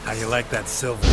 How you like that silver?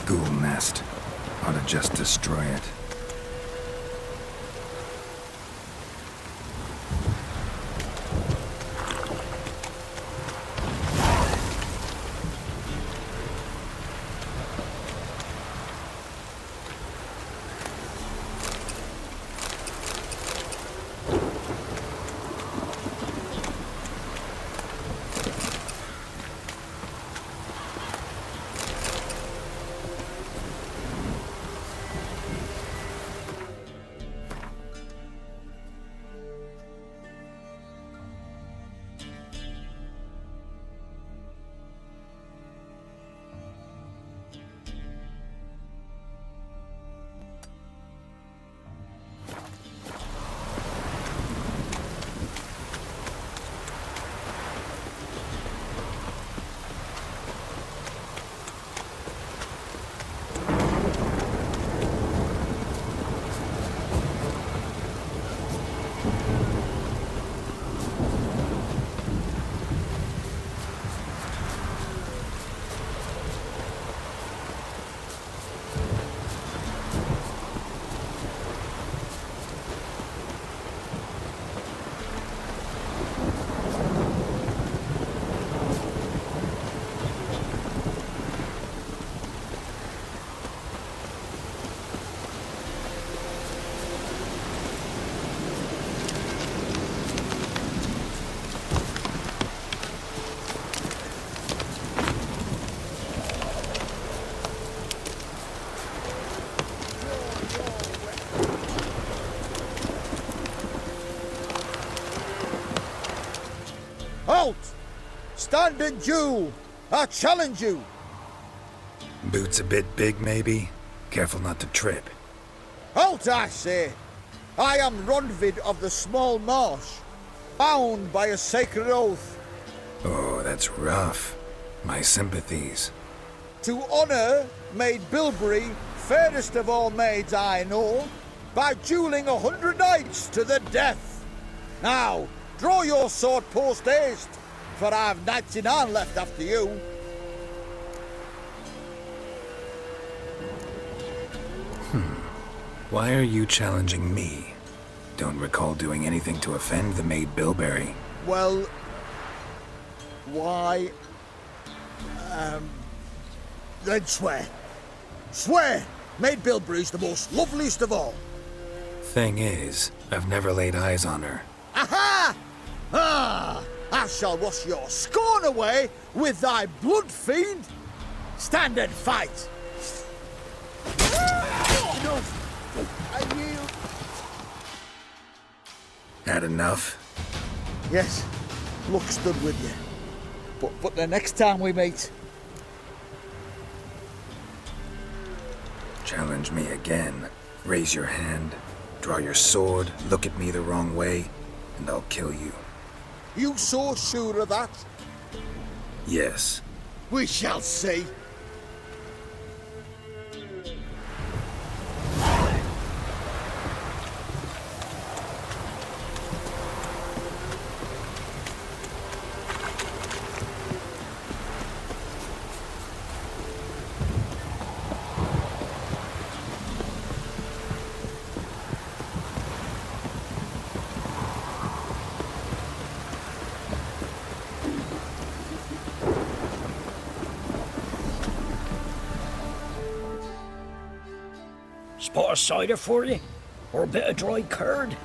Ghoul nest. Ought to just destroy it. Halt! Stand and duel! I challenge you! Boots a bit big, maybe? Careful not to trip. Halt, I say! I am Ronvid of the Small Marsh, bound by a sacred oath. Oh, that's rough. My sympathies. To honour Maid Bilberry, fairest of all maids I know, by duelling 100 knights to the death. Now, draw your sword post haste, for I've 99 left after you. Why are you challenging me? Don't recall doing anything to offend the Maid Bilberry. Well, why? Then swear. Swear! Maid Bilberry's the most loveliest of all. Thing is, I've never laid eyes on her. Aha! Ah! I shall wash your scorn away with thy blood, fiend. Stand and fight. Enough. I yield. Had enough? Yes, luck stood with you. But the next time we meet... Challenge me again. Raise your hand, draw your sword, look at me the wrong way, and I'll kill you. You so sure of that? Yes. We shall see. Spot of cider for you? Or a bit of dry curd?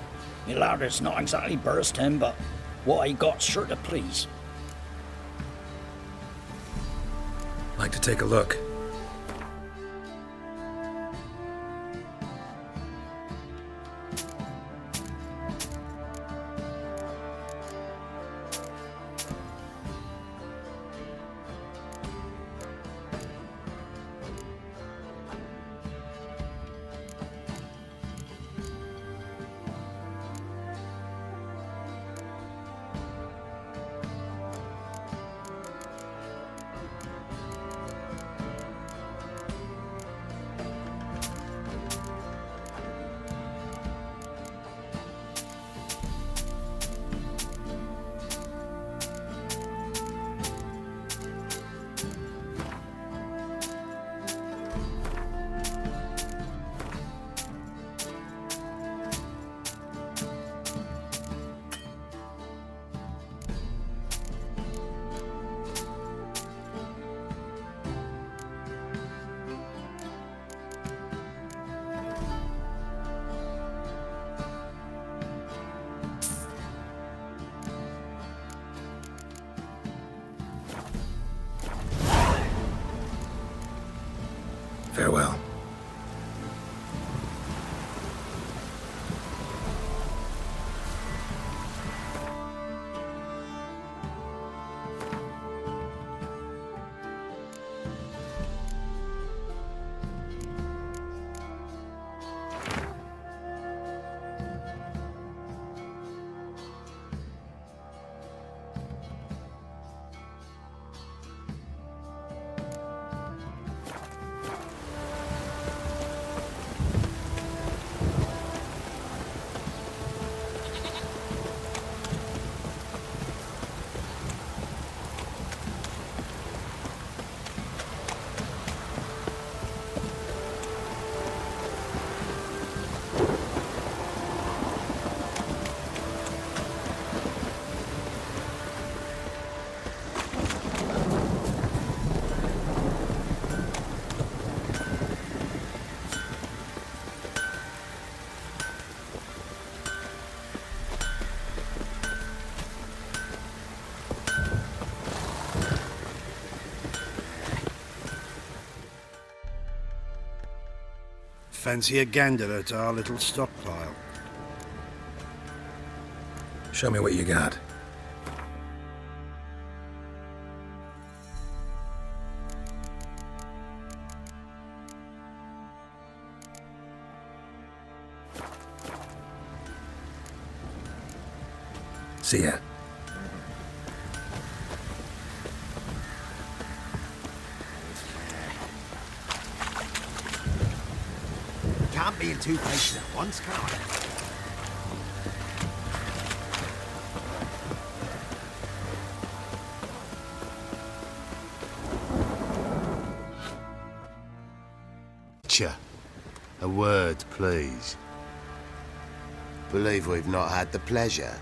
Me lad, it's not exactly bursting, but what I got's sure to please. Like to take a look? Farewell. Fancy a gander at our little stockpile? Show me what you got. See ya. Can't be in two places at once, can I? A word, please. Believe we've not had the pleasure.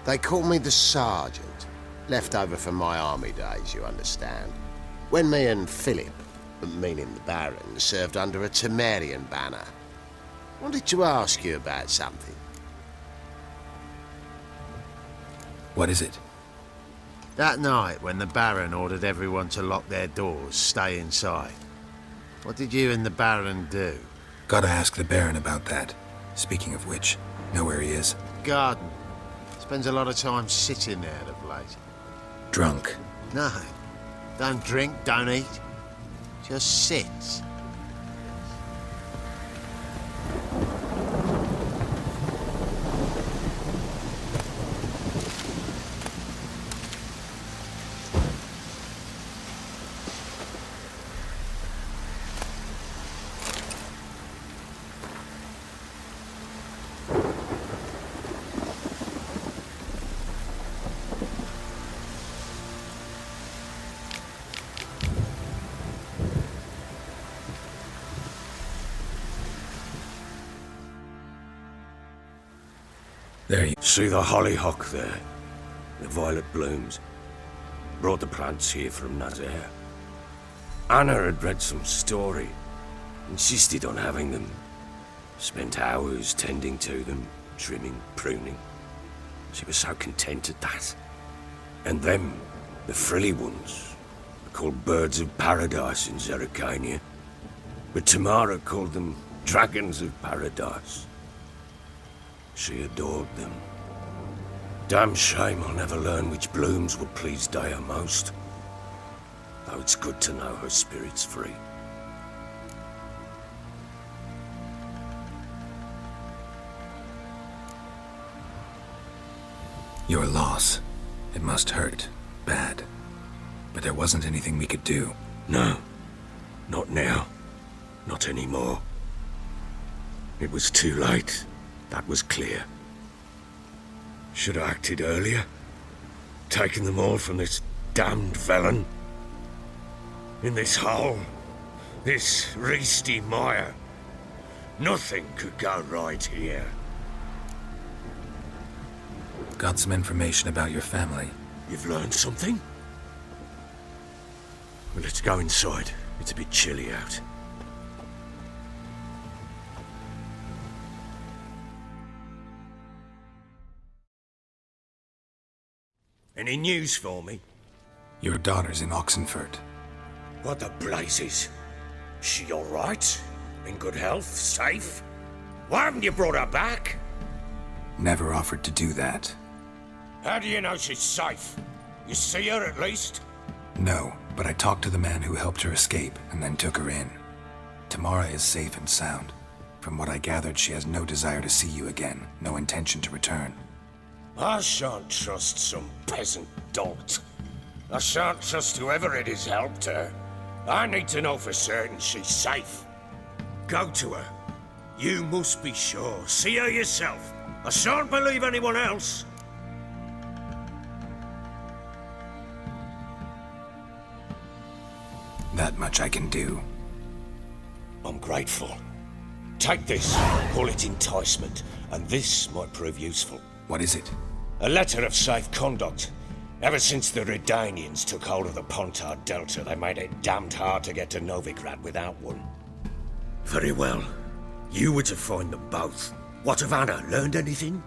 They call me the Sergeant. Left over from my army days, you understand. When me and Philip, meaning the Baron, served under a Temerian banner. Wanted to ask you about something. What is it? That night when the Baron ordered everyone to lock their doors, stay inside. What did you and the Baron do? Gotta ask the Baron about that. Speaking of which, know where he is? Garden. Spends a lot of time sitting there of late. Drunk. No. Don't drink, don't eat. Just sits. There you... See the hollyhock there? The violet blooms. Brought the plants here from Nazaire. Anna had read some story. Insisted on having them. Spent hours tending to them, trimming, pruning. She was so content at that. And them, the frilly ones, are called birds of paradise in Zerrikania. But Tamara called them dragons of paradise. She adored them. Damn shame I'll never learn which blooms would please Dea most. Though it's good to know her spirit's free. Your loss. It must hurt. Bad. But there wasn't anything we could do. No. Not now. Not anymore. It was too late. That was clear. Should have acted earlier. Taken them all from this damned felon. In this hole. This reesty mire. Nothing could go right here. Got some information about your family. You've learned something? Well, let's go inside. It's a bit chilly out. Any news for me? Your daughter's in Oxenfurt. What the blazes? She all right? In good health? Safe? Why haven't you brought her back? Never offered to do that. How do you know she's safe? You see her at least? No, but I talked to the man who helped her escape and then took her in. Tamara is safe and sound. From what I gathered, she has no desire to see you again, no intention to return. I shan't trust some peasant dolt. I shan't trust whoever it is helped her. I need to know for certain she's safe. Go to her. You must be sure. See her yourself. I shan't believe anyone else. That much I can do. I'm grateful. Take this, call it enticement, and this might prove useful. What is it? A letter of safe conduct. Ever since the Redanians took hold of the Pontard Delta, they made it damned hard to get to Novigrad without one. Very well. You were to find them both. What of Anna? Learned anything?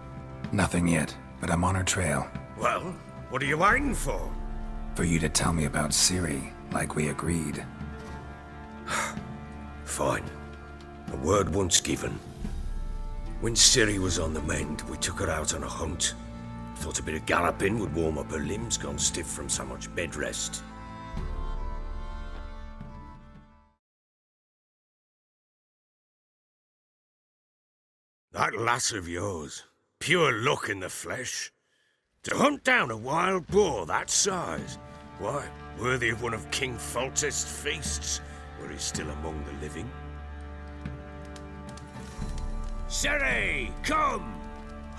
Nothing yet, but I'm on her trail. Well, what are you waiting for? For you to tell me about Ciri, like we agreed. Fine. A word once given. When Ciri was on the mend, we took her out on a hunt. Thought a bit of galloping would warm up her limbs, gone stiff from so much bed rest. That lass of yours, pure luck in the flesh. To hunt down a wild boar that size, why, worthy of one of King Foltest's feasts, were he still among the living. Ciri, come!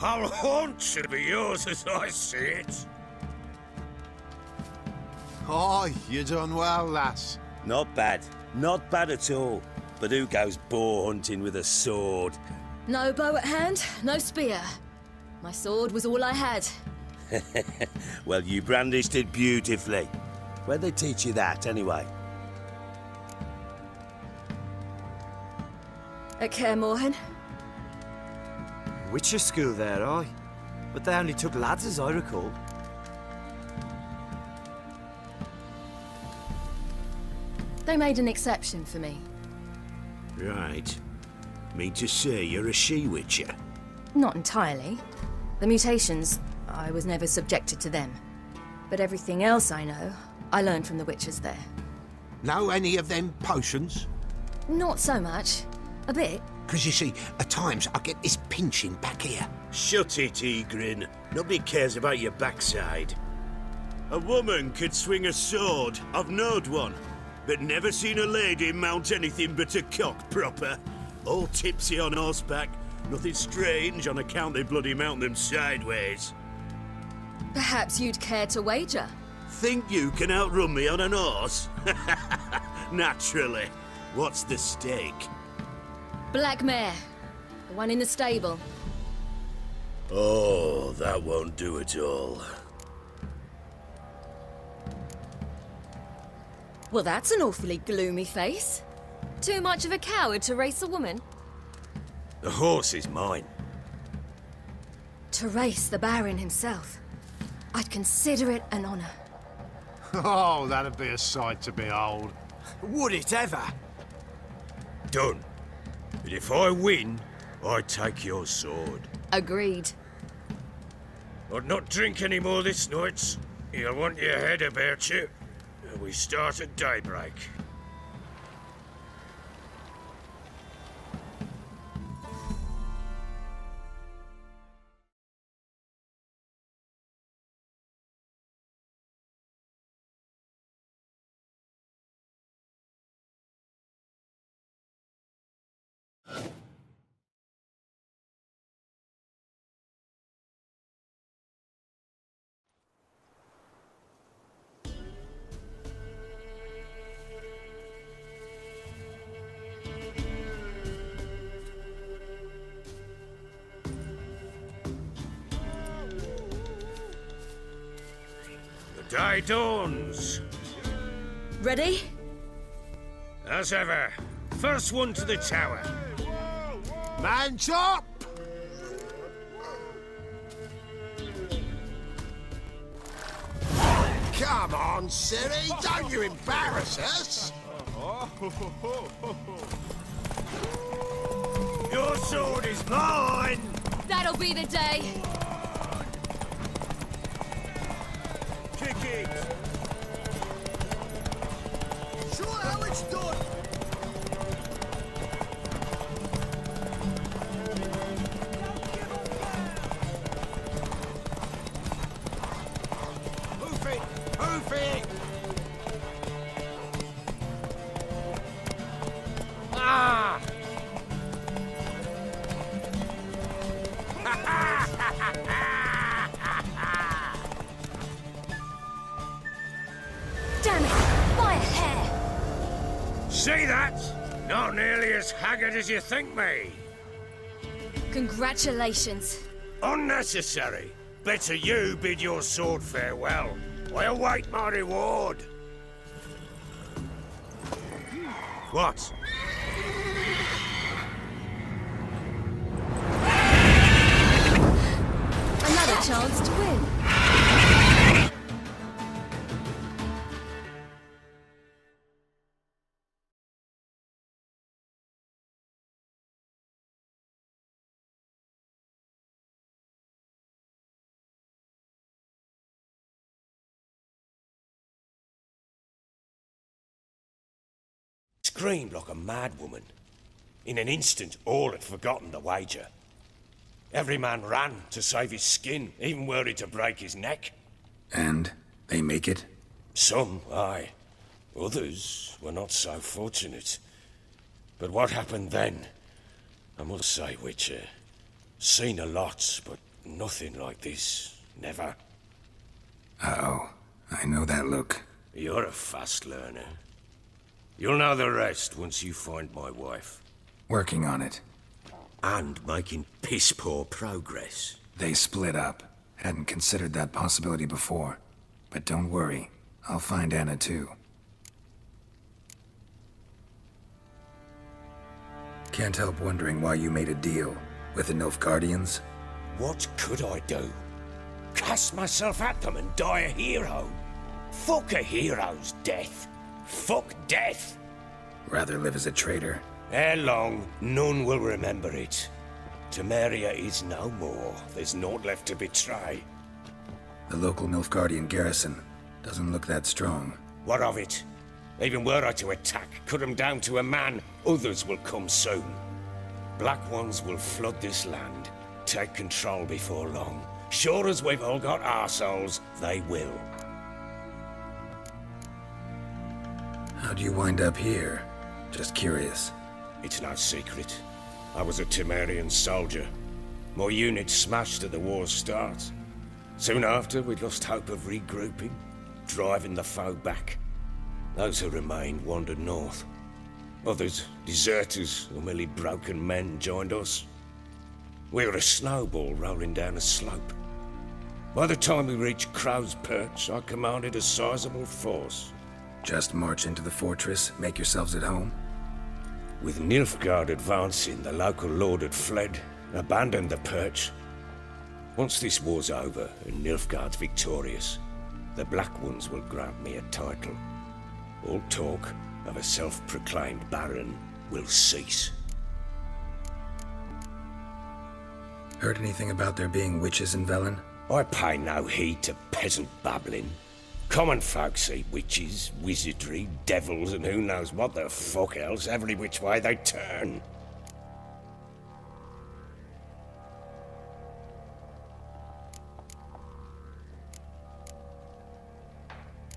Our haunt should be yours as I see it. Oh, you done well, lass. Not bad. Not bad at all. But who goes boar hunting with a sword? No bow at hand, no spear. My sword was all I had. Well, you brandished it beautifully. Where'd they teach you that, anyway? At Kaer Morhen. Witcher school there, aye. But they only took lads, as I recall. They made an exception for me. Right. Mean to say you're a she-witcher? Not entirely. The mutations, I was never subjected to them. But everything else I know, I learned from the witches there. Know any of them potions? Not so much. A bit. Because you see, at times I get this pinching back here. Shut it, Egrin. Nobody cares about your backside. A woman could swing a sword. I've knowed one. But never seen a lady mount anything but a cock proper. All tipsy on horseback. Nothing strange on account they bloody mount them sideways. Perhaps you'd care to wager? Think you can outrun me on an horse? Naturally. What's the stake? Black mare. The one in the stable. Oh, that won't do it all. Well, that's an awfully gloomy face. Too much of a coward to race a woman? The horse is mine. To race the Baron himself. I'd consider it an honor. Oh, that'd be a sight to behold. Would it ever? Done. But if I win, I take your sword. Agreed. I'd not drink any more this night. You'll want your head about you. We start at daybreak. The day dawns. Ready? As ever, first one to the tower. Man chop! Come on, Siri, don't you embarrass us! Your sword is mine! That'll be the day. Kick it! Show how it's done. Hoof it! Hoof it! Ah! Damn it! By a hair! See that? Not nearly as haggard as you think me. Congratulations. Unnecessary. Better you bid your sword farewell. I await my reward. What? Another chance to win. Screamed like a mad woman. In an instant, all had forgotten the wager. Every man ran to save his skin, even worried to break his neck. And they make it? Some, aye. Others were not so fortunate. But what happened then? I must say, Witcher, seen a lot, but nothing like this. Never. Uh-oh. I know that look. You're a fast learner. You'll know the rest once you find my wife. Working on it. And making piss-poor progress. They split up. Hadn't considered that possibility before. But don't worry. I'll find Anna too. Can't help wondering why you made a deal with the Nilfgaardians. What could I do? Cast myself at them and die a hero? Fuck a hero's death. Fuck death! Rather live as a traitor. Ere long, none will remember it. Temeria is no more. There's naught left to betray. The local Nilfgaardian garrison doesn't look that strong. What of it? Even were I to attack, cut them down to a man, others will come soon. Black Ones will flood this land, take control before long. Sure as we've all got arseholes, they will. How'd you wind up here? Just curious. It's no secret. I was a Temerian soldier. My unit smashed at the war's start. Soon after, we lost hope of regrouping, driving the foe back. Those who remained wandered north. Others, deserters or merely broken men, joined us. We were a snowball rolling down a slope. By the time we reached Crow's Perch, I commanded a sizable force. Just march into the fortress, make yourselves at home? With Nilfgaard advancing, the local lord had fled, abandoned the Perch. Once this war's over and Nilfgaard's victorious, the Black Ones will grant me a title. All talk of a self-proclaimed baron will cease. Heard anything about there being witches in Velen? I pay no heed to peasant babbling. Common folk see witches, wizardry, devils, and who knows what the fuck else every which way they turn.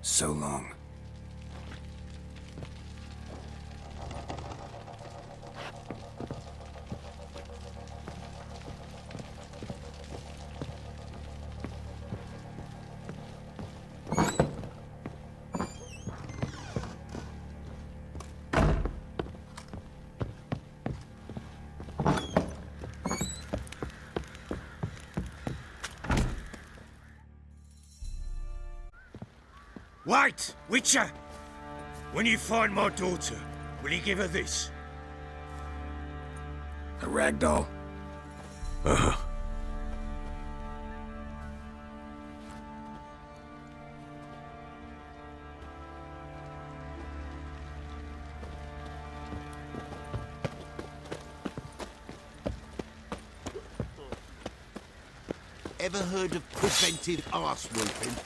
So long. Wait, Witcher! When you find my daughter, will you give her this? A rag doll? Uh-huh. Ever heard of preventive arse whooping?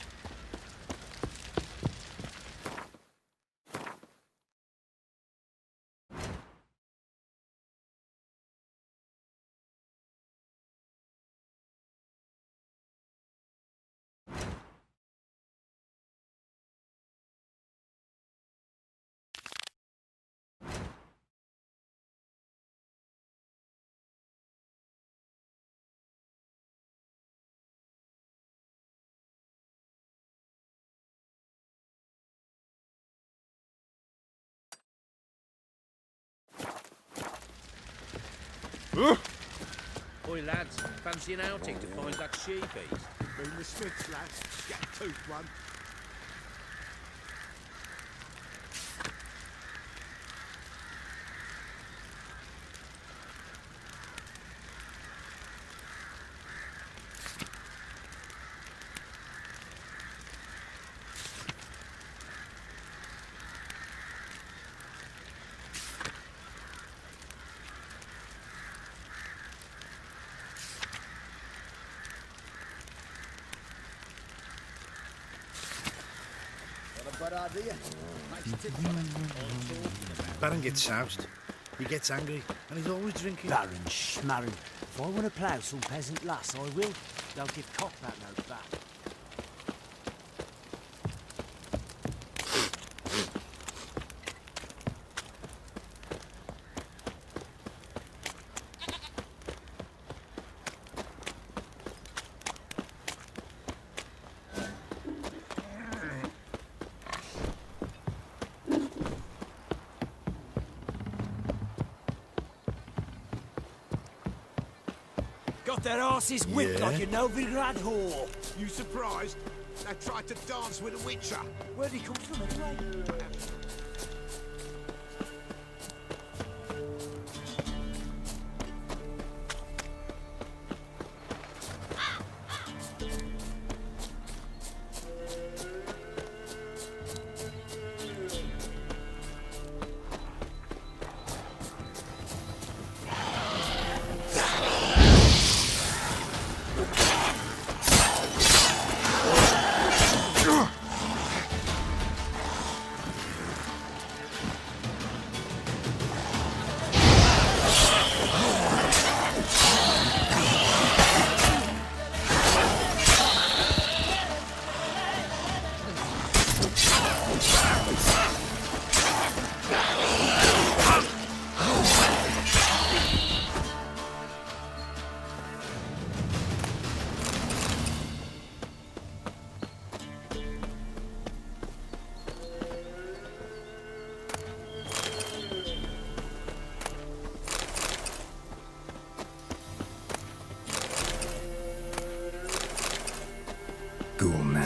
Oi lads, fancy an outing to find that sheepies? Bring the Smiths, lads. Get a tooth one. Baron gets soused. He gets angry, and he's always drinking. Baron schmarren. If I want to plough some peasant lass, I will. They'll give cock that note back. Got their asses whipped like a Novigrad whore. You surprised? They tried to dance with a witcher. Where'd he come from anyway?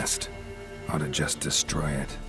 past. Ought to just destroy it.